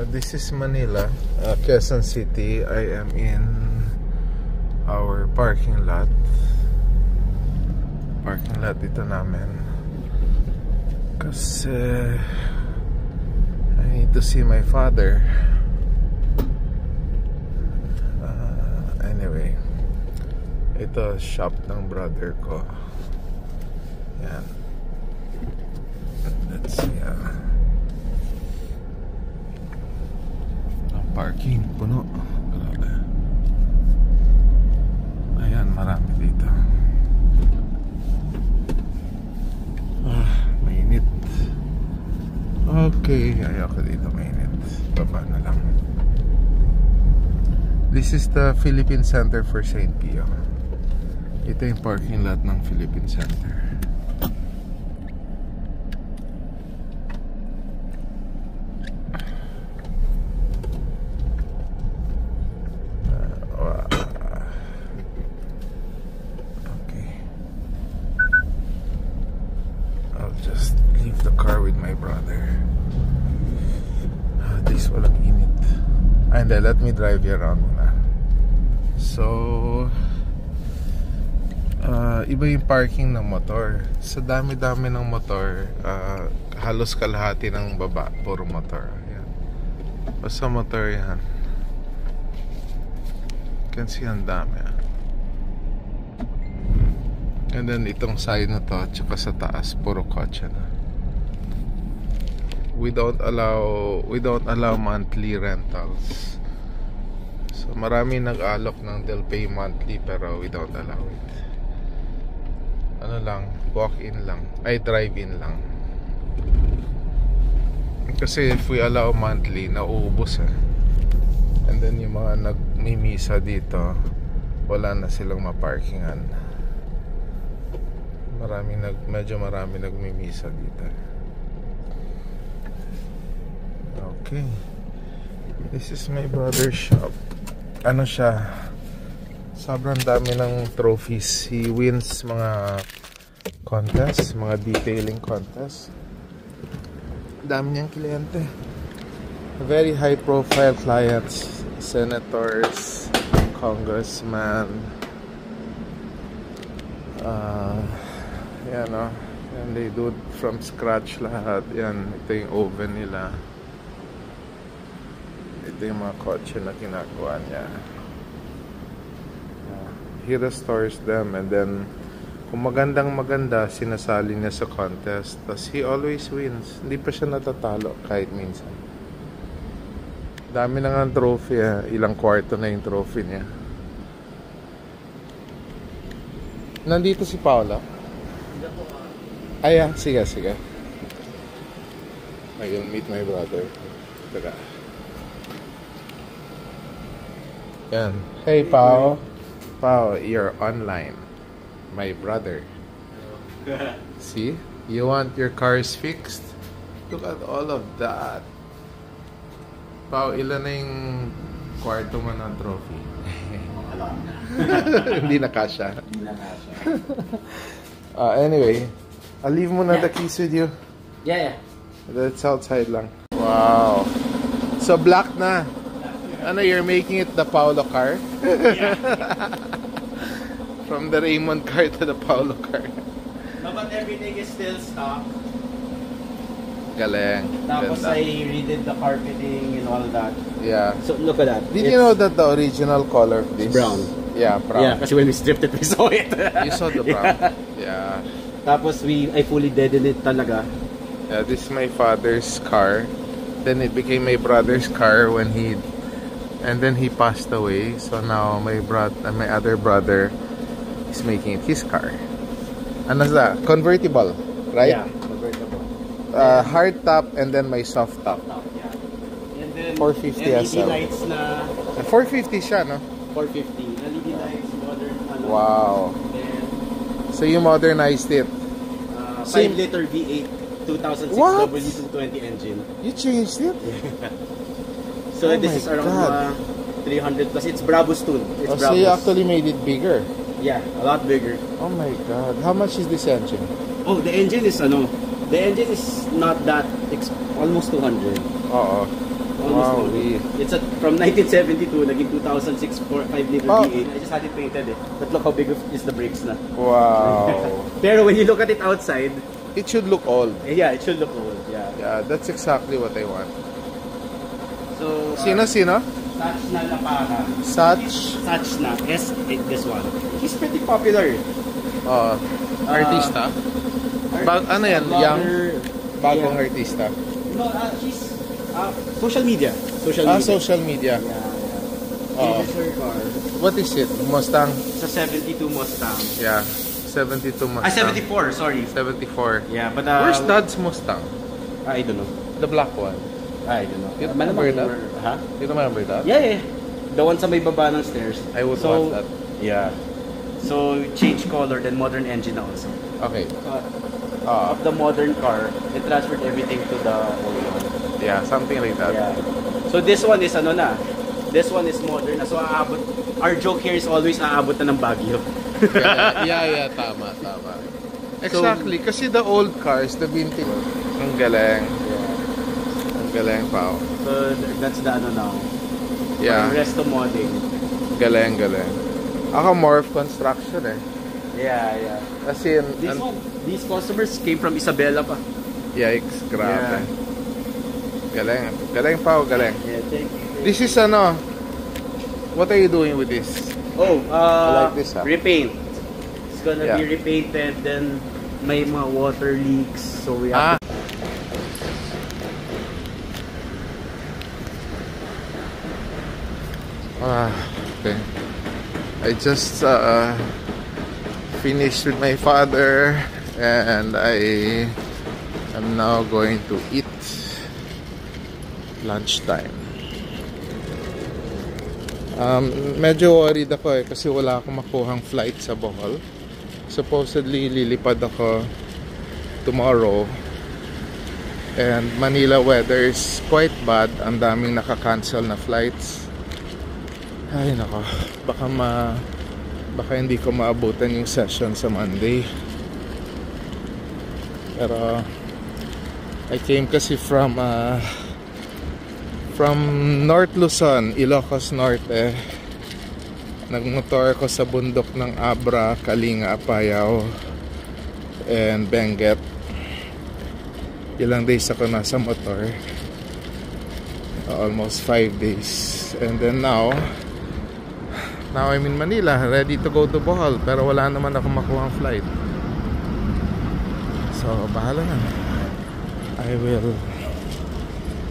This is Manila, Quezon City. I am in our parking lot. Parking lot dito namin. Kasi I need to see my father. Anyway, ito shop ng brother ko. Yan. Let's see. Parking, puno. Grabe. Ayan, marami dito. Mainit. Okay, ayoko dito mainit. Baba na lang. This is the Philippine Center for St. Pio. Ito yung parking lot ng Philippine Center. Just leave the car with my brother. This walang init. And then let me drive you around muna. So iba yung parking ng motor. Sa dami-dami ng motor, halos kalahati ng baba puro motor. Ayan. Basta motor yan. You can see ang dami. And then itong side na to, tsaka sa taas puro kotse na. We don't allow monthly rentals. So marami nag-alok ng they'll pay monthly, pero we don't allow it. Ano lang, walk-in lang, ay drive-in lang. Kasi if we allow monthly, nauubos eh. And then yung mga nagmimisa dito, wala na silang maparkingan. Medyo marami nagmimisa dito. Okay. This is my brother's shop. Ano siya? Sobrang dami ng trophies. He wins mga contests, mga detailing contests. Dami niyang kliyente. Very high profile clients. Senators, congressman. Yan o. And they do it from scratch lahat. Yan. Ito yung oven nila. Ito yung mga kotse na ginagawa niya. He restores them, and then kung maganda, sinasali niya sa contest. Tapos he always wins. Hindi pa siya natatalo kahit minsan. Dami na nga trophy. Ilang kwarto na yung trophy niya. Nandito si Paula. Ay, sige. I will meet my brother. Tara. Yan. Hey, Pao. Pao, you're online. My brother. See? You want your cars fixed? Look at all of that. Pao, ilan na yung kwarto mo ng trophy? Hindi na kasha. Anyway, I'll leave muna the keys with you. Yeah. That's outside lang. Wow. So black na. Ano, you're making it the Paolo car? Yeah. From the Raymond car to the Paolo car. No, but everything is still stock. Galing. Tapos Ganda. I redid the carpeting and all that. Yeah. So look at that. Did you know that the original color of this? Brown. Yeah, brown. Yeah, kasi when we stripped it, we saw it. You saw the brown. Yeah. Tapos I fully deadened it talaga. Yeah, this is my father's car. Then it became my brother's car and then he passed away. So now my other brother is making it his car. Ano that? Convertible, right? Yeah, convertible. Hard top and then my soft top. Yeah. And then 450 LED SL. lights na 450 siya, no? 450. LED lights, modern. Wow. Then, So you modernized it. 5-liter V8 2006 What? W220 engine. You changed it? So Oh this my is around God. 300 plus. It's Brabus tool. It's Oh, Brabus. so you actually made it bigger. Yeah, a lot bigger. Oh my God. How much is this engine? Oh, the engine is not that almost 200. Oo. Almost Wow, new. It's from 1972, naging 2006 5 liter Oh. V8. I just had it painted eh. But look how big is the brakes na. Wow. Pero when you look at it outside, It should look old. yeah, it should look old. Yeah. Yeah, that's exactly what I want. So, Sino? Satch na Lapara. Satch? Satch na. This one. He's pretty popular. Artista? Ano yan? Young? Bagong Yeah. artista? No, he's social media. Social media. Social media. Yeah. Oh. This is her car. What is it? Mustang? It's a 72 Mustang. Yeah. 72 Mustang. 74, sorry. 74. Yeah, but Where's Dad's Mustang? I don't know. The black one. I don't know. You remember that? Huh? You remember that? Yeah. The one sa may baba ng stairs. I would want that. Yeah. So, change color, then modern engine na also. Okay. Of the modern car, it transferred everything to the old one. Yeah, something like that. Yeah. So, this one is ano na? This one is modern na. So, aabot. Our joke here is always aabot na ng Baguio. yeah, tama. Exactly, kasi the old cars, the vintage. Ang galing. Yeah. Ang galing, pao. So, that's the ano now. Yeah. The resto modding. Galing. Ako more of construction eh. Yeah. Kasi These customers came from Isabela pa. yikes, grabe. Yeah. Galing pao, galing. Yeah, thank you. This is ano, what are you doing with this? Oh, I like this, repaint. It's gonna Yeah. be repainted, then may mga water leaks, so we have to... Okay. I just finished with my father and I am now going to eat lunchtime. Medyo worried ako kasi wala akong makuhang flight sa Bohol. Supposedly lilipad ako tomorrow and Manila weather is quite bad. Ang daming naka-cancel na flights. Ay nako, baka hindi ko maabutan yung session sa Monday. Pero I came kasi from North Luzon, Ilocos Norte. Nagmotor ko sa bundok ng Abra, Kalinga, Apayao and Benguet. Ilang days ako nasa motor, almost 5 days. And then now I'm in Manila, ready to go to Bohol, pero wala naman ako makuha ang flight. So bahala na.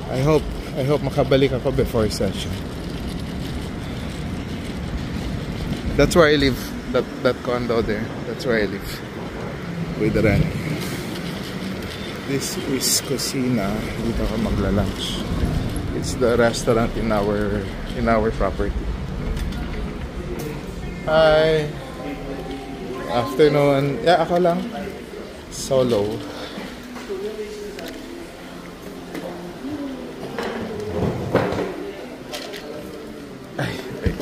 I hope makabalik ako before session. That's where I live. That condo there. That's where I live. With Ren. This is Cocina. Dito ako magla-lunch. It's the restaurant in our property. Hi. Afternoon. Yeah, ako lang. Solo. Ay, wait.